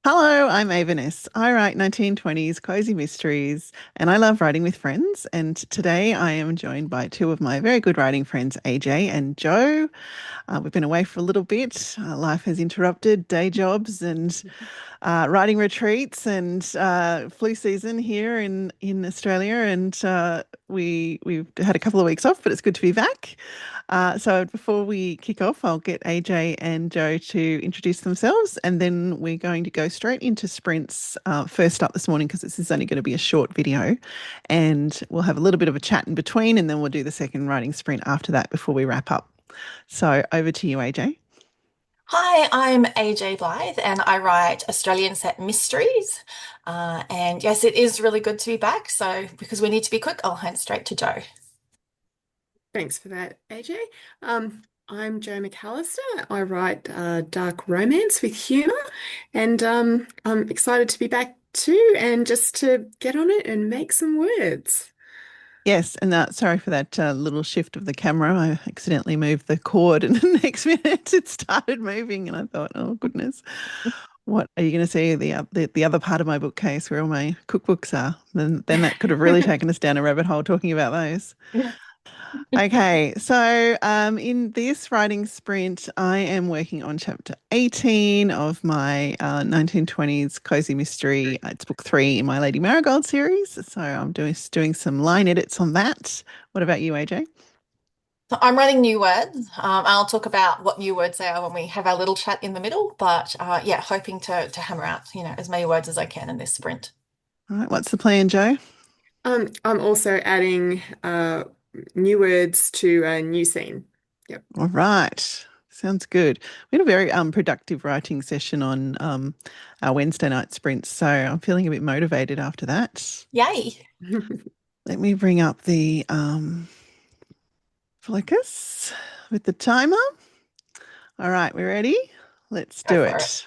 Hello, I'm Aveness. I write 1920s cozy mysteries and I love writing with friends. And today I am joined by two of my very good writing friends, AJ and Jo. We've been away for a little bit. Life has interrupted, day jobs and writing retreats and flu season here in Australia. And we've had a couple of weeks off, but it's good to be back. So before we kick off, I'll get AJ and Jo to introduce themselves, and then we're going to go straight into sprints first up this morning because this is only going to be a short video, and we'll have a little bit of a chat in between, and then we'll do the second writing sprint after that before we wrap up. So over to you, AJ. Hi, I'm AJ Blythe and I write Australian set mysteries. And yes, it is really good to be back. So, because we need to be quick, I'll hand straight to Jo. Thanks for that, AJ. I'm Jo McAlister. I write dark romance with humour, and I'm excited to be back too, and just to get on it and make some words. Yes, and sorry for that little shift of the camera. I accidentally moved the cord, and the next minute it started moving, and I thought, "Oh goodness, what are you going to see the other part of my bookcase where all my cookbooks are?" Then that could have really taken us down a rabbit hole talking about those. Okay, so in this writing sprint, I am working on chapter 18 of my 1920s cozy mystery. It's book three in my Lady Marigold series. So I'm doing some line edits on that. What about you, AJ? So I'm writing new words. I'll talk about what new words they are when we have our little chat in the middle. But yeah, hoping to hammer out, as many words as I can in this sprint. All right, what's the plan, Joe? I'm also adding new words to a new scene. Yep. All right. Sounds good. We had a very productive writing session on our Wednesday night sprints, so I'm feeling a bit motivated after that. Yay. Let me bring up the focus with the timer. All right, we ready? Let's Go do for it. it.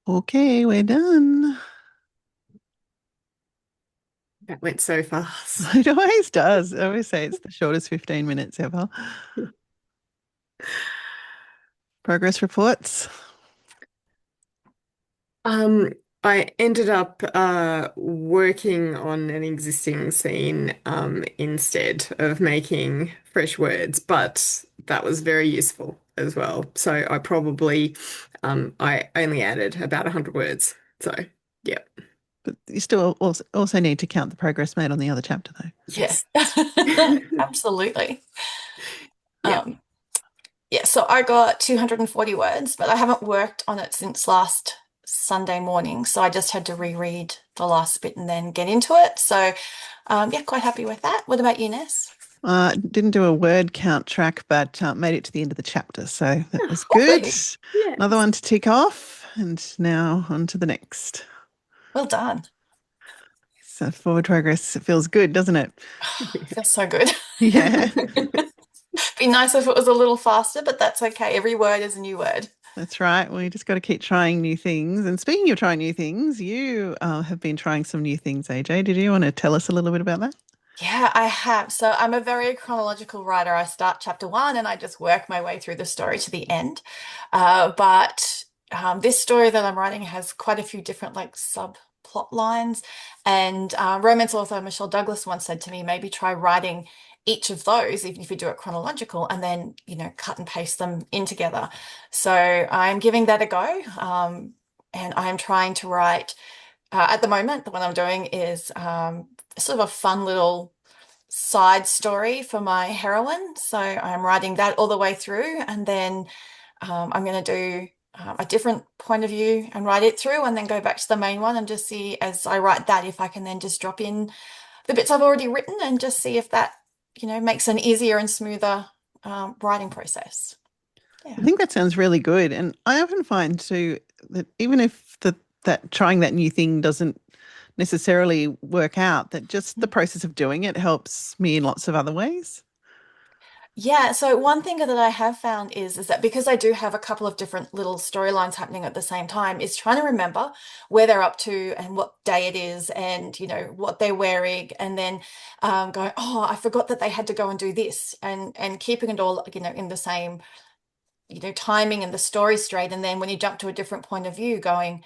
Okay, we're done. That went so fast. It always does. I always say it's the shortest 15 minutes ever. Progress reports. Um, I ended up working on an existing scene instead of making fresh words, but that was very useful as well. So I only added about 100 words. So yeah, But you still also need to count the progress made on the other chapter, though. Yeah, yes. absolutely. Yeah. Um, yeah, so I got 240 words, but I haven't worked on it since last Sunday morning. So I just had to reread the last bit and then get into it. So yeah, quite happy with that. What about you, Ness? Didn't do a word count track, but made it to the end of the chapter. So that was good. Oh, Another Yes. one to tick off. And now on to the next. well done. So forward progress, it feels good, doesn't it? Feels so good. Yeah, Be nice if it was a little faster, but that's okay. Every word is a new word. that's right. We just got to keep trying new things. And speaking of trying new things, you have been trying some new things, AJ. Did you want to tell us a little bit about that? Yeah, I have. So I'm a very chronological writer. I start chapter one and I just work my way through the story to the end. But this story that I'm writing has quite a few different like subplot lines. And romance author Michelle Douglas once said to me, maybe try writing each of those, even if you do it chronological, and then, cut and paste them in together. So I'm giving that a go. And I'm trying to write, at the moment, the one I'm doing is sort of a fun little side story for my heroine. So I'm writing that all the way through, and then I'm going to do a different point of view and write it through, and then go back to the main one and just see as I write that if I can then just drop in the bits I've already written and just see if that, makes an easier and smoother writing process. I Yeah. think that sounds really good. And I often find too that even if that trying that new thing doesn't necessarily work out, that just the process of doing it helps me in lots of other ways. Yeah, so one thing that I have found is that because I do have a couple of different little storylines happening at the same time, is trying to remember where they're up to and what day it is and what they're wearing, and then going, oh, I forgot that they had to go and do this, and keeping it all in the same timing and the story straight, and then when you jump to a different point of view, going,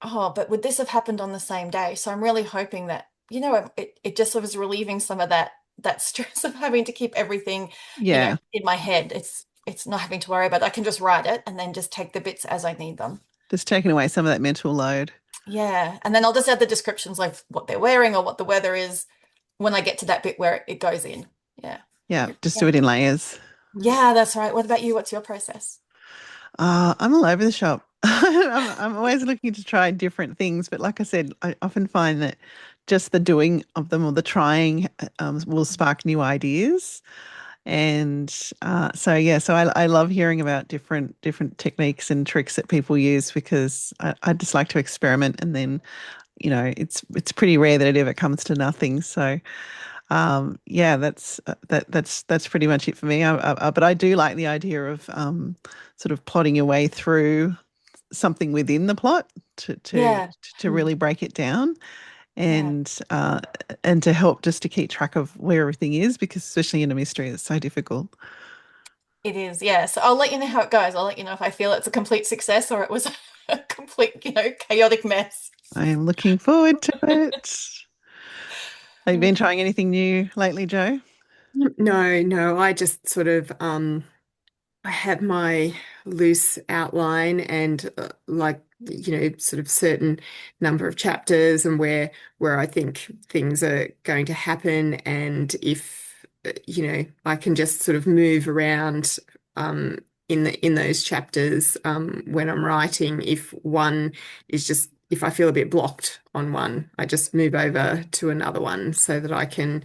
oh, but would this have happened on the same day? So I'm really hoping that, it just sort of is relieving some of that stress of having to keep everything, Yeah, in my head. It's not having to worry about it. I can just write it and then just take the bits as I need them. just taking away some of that mental load. Yeah. And then I'll just add the descriptions like what they're wearing or what the weather is when I get to that bit where it goes in. Yeah. Yeah, just Yeah. do it in layers. Yeah, that's right. What about you? What's your process? I'm all over the shop. I'm always looking to try different things, but like I said, I often find that just the doing of them or the trying will spark new ideas. And so yeah, so I love hearing about different techniques and tricks that people use because I just like to experiment, and then it's pretty rare that it ever comes to nothing. So yeah, that's pretty much it for me. But I do like the idea of sort of plotting your way through something within the plot Yeah. to really break it down Yeah. and to help just to keep track of where everything is, because especially in a mystery, it's so difficult. It is, yeah. So I'll let you know how it goes. I'll let you know if I feel it's a complete success or it was a complete, chaotic mess. I am looking forward to it. Have you been Mm. trying anything new lately, Joe? No, no, I just sort of I have my loose outline and sort of certain number of chapters and where I think things are going to happen, and if I can just sort of move around in those chapters when I'm writing. If I feel a bit blocked on one, I just move over to another one so that I can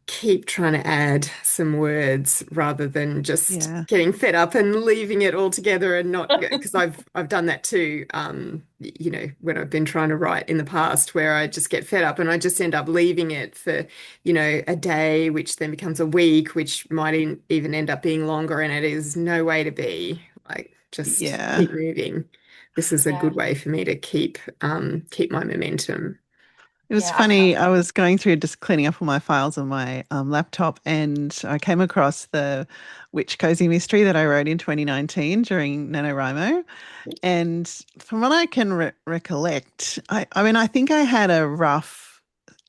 keep trying to add some words rather than just Yeah. getting fed up and leaving it all together and not, because I've done that too, when I've been trying to write in the past, where I just get fed up and I just end up leaving it for a day, which then becomes a week, which might even end up being longer, and it is no way to be. Like, just Yeah. keep moving. this is a Yeah. good way for me to keep my momentum. It was Yeah, I found funny. I was going through just cleaning up all my files on my laptop, and I came across the Witch Cozy Mystery that I wrote in 2019 during NaNoWriMo. And from what I can recollect, I mean, I think I had a rough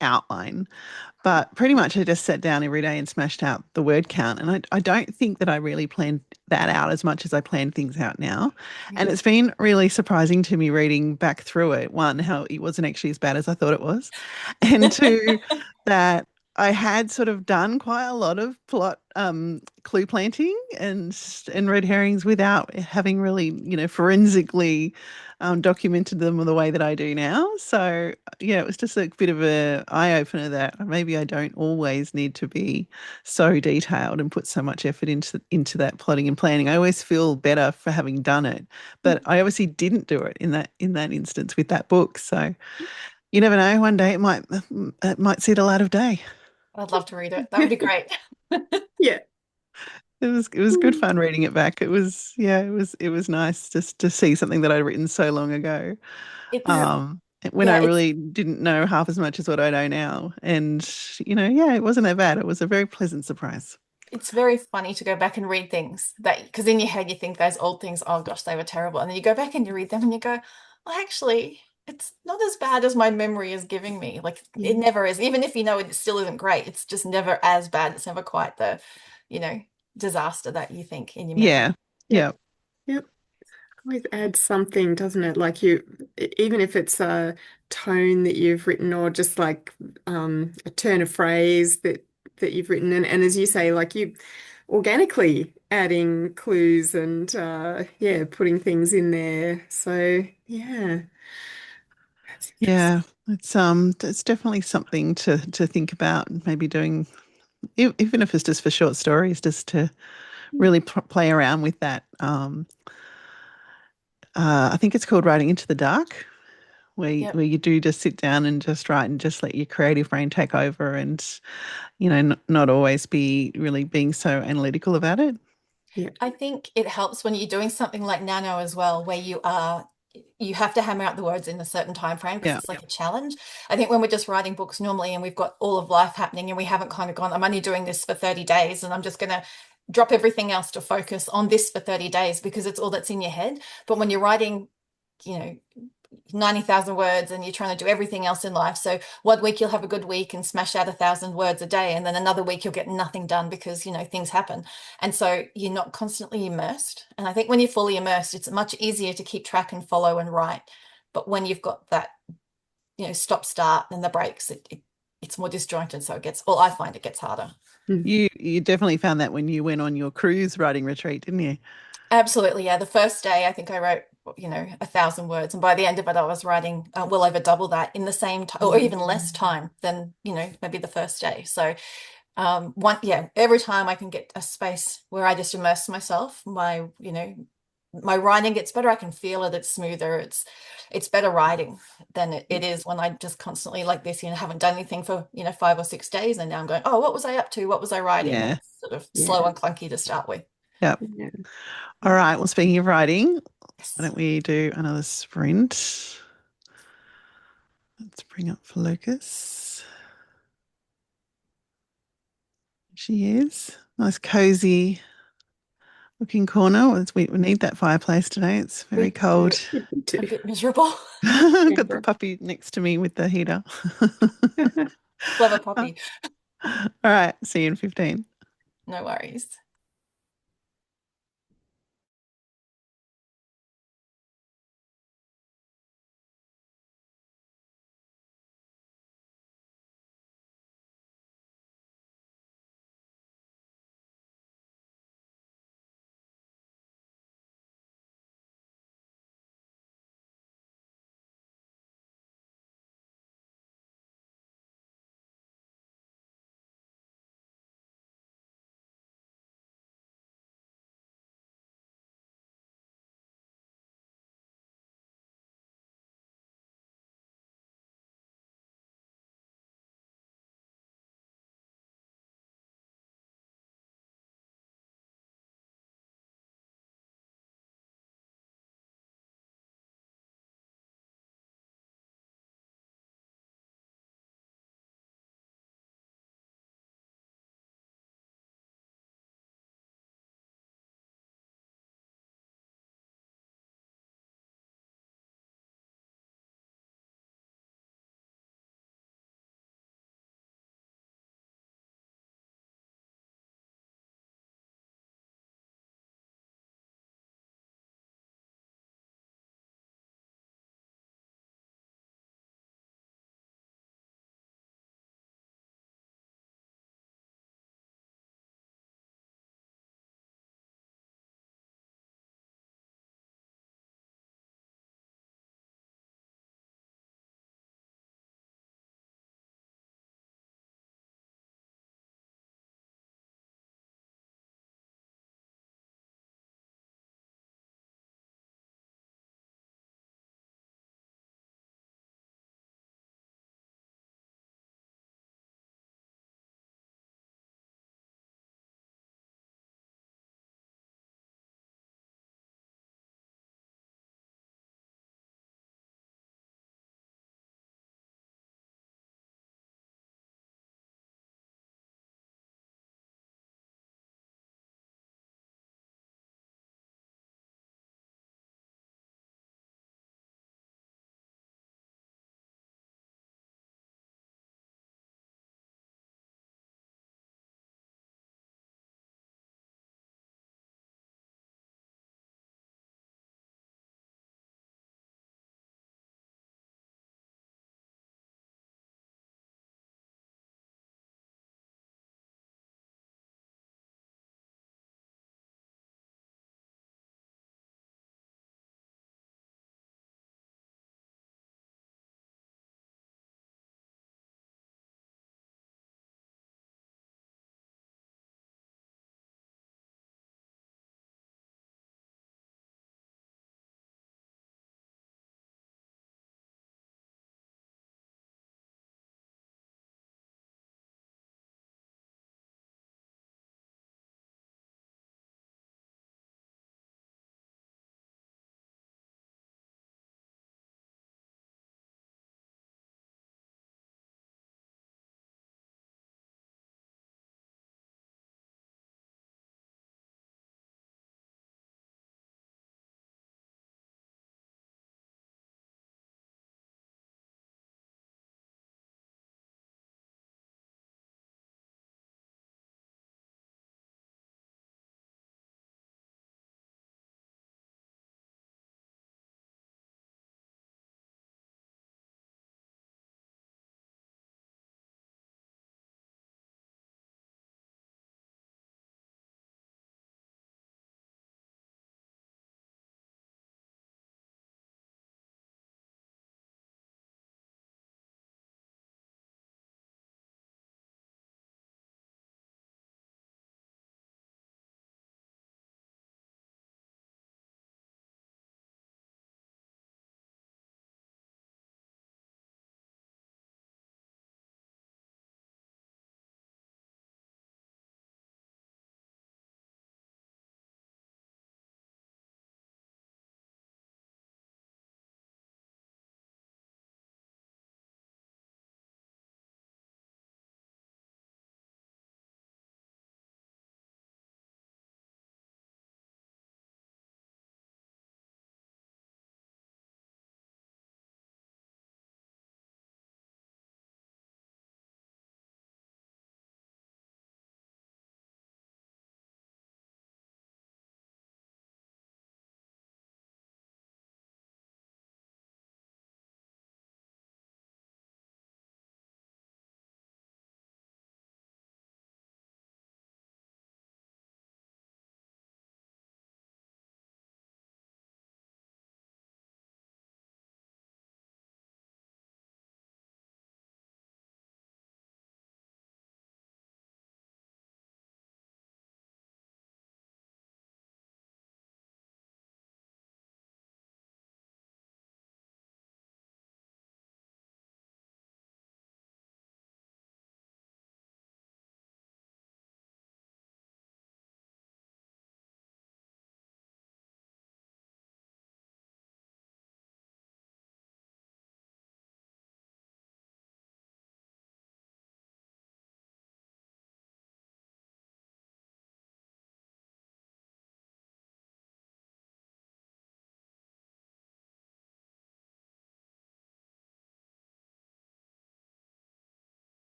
outline, but pretty much I just sat down every day and smashed out the word count. And I don't think that I really planned that out as much as I plan things out now. And yeah. it's been really surprising to me reading back through it. One, how it wasn't actually as bad as I thought it was. And two, that I had sort of done quite a lot of plot clue planting and red herrings without having really, forensically documented them the way that I do now. So yeah, it was just a bit of a eye opener that maybe I don't always need to be so detailed and put so much effort into that plotting and planning. I always feel better for having done it, but I obviously didn't do it in that instance with that book. So you never know. One day it might see the light of day. I'd love to read it. That would be great. Yeah. It was good fun reading it back. It was nice just to see something that I'd written so long ago. Yeah. It's When I yeah, it's really didn't know half as much as what I know now. And, yeah, it wasn't that bad. It was a very pleasant surprise. it's very funny to go back and read things that because in your head you think those old things, oh gosh, they were terrible. And then you go back and you read them and you go, well, actually, it's not as bad as my memory is giving me. Like it Yeah. never is. Even if you know it still isn't great, it's just never as bad. It's never quite the, you know, disaster that you think in your memory. Yeah. Yep. Yeah. Yep. Always adds something, doesn't it? Like even if it's a tone that you've written or just like a turn of phrase that you've written, and as you say, like you organically adding clues and yeah, putting things in there. So yeah, that's interesting. Yeah. It's definitely something to think about, maybe doing, even if it's just for short stories, just to really play around with that. I think it's called Writing into the Dark, Yep. where you do just sit down and just write and just let your creative brain take over, and not always be really being so analytical about it. Yeah. I think it helps when you're doing something like Nano as well, where you have to hammer out the words in a certain time frame because Yeah. it's like a challenge. I think when we're just writing books normally and we've got all of life happening and we haven't kind of gone, I'm only doing this for 30 days and I'm just going to drop everything else to focus on this for 30 days because it's all that's in your head. But when you're writing, you know, 90,000 words and you're trying to do everything else in life. So one week you'll have a good week and smash out 1,000 words a day. And then another week you'll get nothing done because, things happen. And so you're not constantly immersed. And I think when you're fully immersed, it's much easier to keep track and follow and write. But when you've got that, stop start and the breaks, it's more disjointed. So I find it gets harder. Mm. You definitely found that when you went on your cruise writing retreat, didn't you? Absolutely, yeah. The first day, I think I wrote, 1,000 words, and by the end of it, I was writing well over double that in the same time, or even less time than maybe the first day. So, yeah, every time I can get a space where I just immerse myself, my writing gets better. I can feel it. It's smoother. It's better writing than it is when I just constantly like this, haven't done anything for 5 or 6 days, and now I'm going, oh, what was I up to? What was I writing? And Yeah. it's sort of Yeah. slow and clunky to start with. Yeah. Yeah. All right. Well, speaking of writing, why Yes. don't we do another sprint? Let's bring up for Lucas. She is. Nice cozy looking corner. We need that fireplace today. It's very We do. cold. Me too. A bit miserable. Got the puppy next to me with the heater. Clever All puppy. right. See you in 15. No worries.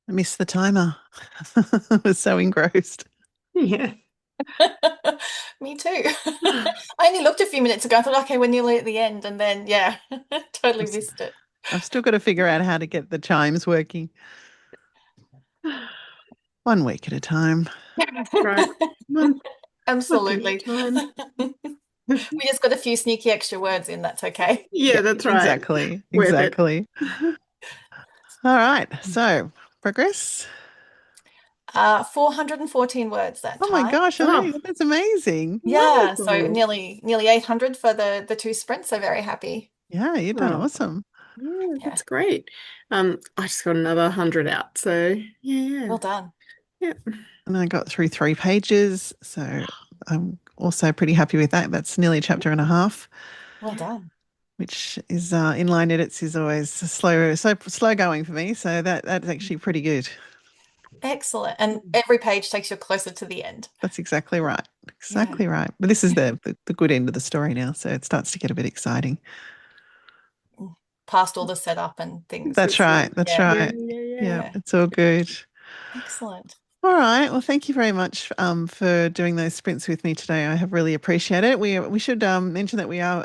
I missed the timer. I was so engrossed. Yeah. Me too. I only looked a few minutes ago. I thought, okay, we're nearly at the end, and then yeah, totally I've, missed it. I've still got to figure out how to get the chimes working. 1 week at a time. Right. One, one thing at a Absolutely. time. We just got a few sneaky extra words in. That's okay. Yeah, Yeah, that's right. exactly. Worth it. Exactly. All right. So, progress. 414 words that Oh my time. gosh, Oh, that's amazing. Yeah, so wonderful. nearly 800 for the two sprints. So very happy. Yeah, you've done Oh, awesome. yeah, Yeah, that's great. I just got another 100 out. So yeah, well done. yeah. And I got through 3 pages. So I'm also pretty happy with that. That's nearly a chapter and a half, Well done. which is inline edits is always slow going for me. So that's actually pretty good. Excellent. And every page takes you closer to the end. That's exactly right. Yeah. Exactly right. But this is the good end of the story now. So it starts to get a bit exciting. Past all the setup and things. That's That's right. right. That's Yeah. Yeah, right. yeah, Yeah, yeah. Yeah. it's all good. Excellent. All right. Well, thank you very much for doing those sprints with me today. I have really appreciated it. We should mention that we are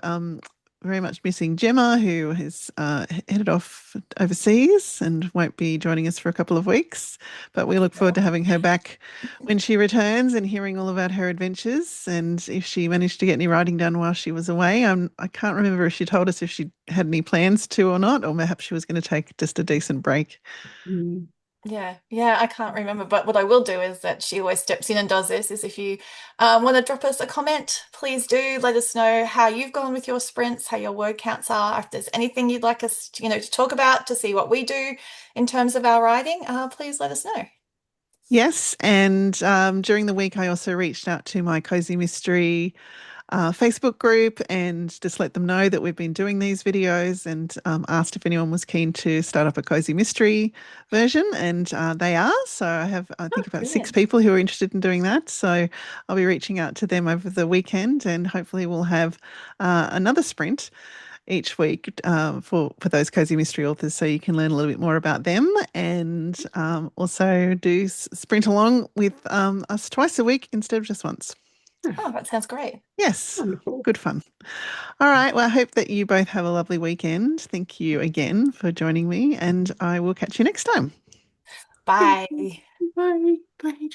very much missing Gemma, who has headed off overseas and won't be joining us for a couple of weeks. But we look forward to having her back when she returns and hearing all about her adventures and if she managed to get any writing done while she was away. I can't remember if she told us if she had any plans to or not, or perhaps she was going to take just a decent break. Mm. Yeah, yeah, I can't remember, but what I will do is that she always steps in and does this. Is if you want to drop us a comment, please do let us know how you've gone with your sprints, how your word counts are. If there's anything you'd like us, to talk about, to see what we do in terms of our writing, please let us know. Yes, and during the week, I also reached out to my Cozy Mystery Facebook group and just let them know that we've been doing these videos and asked if anyone was keen to start up a Cozy Mystery version, and they are. So I have, I Oh, think, about 6 brilliant. people who are interested in doing that. So I'll be reaching out to them over the weekend, and hopefully we'll have another sprint each week for those cozy mystery authors, so you can learn a little bit more about them and also do sprint along with us twice a week instead of just once. Oh, that sounds great. Yes, Wonderful. good fun. All right. Well, I hope that you both have a lovely weekend. Thank you again for joining me, and I will catch you next time. Thank you. Bye. Bye. Bye.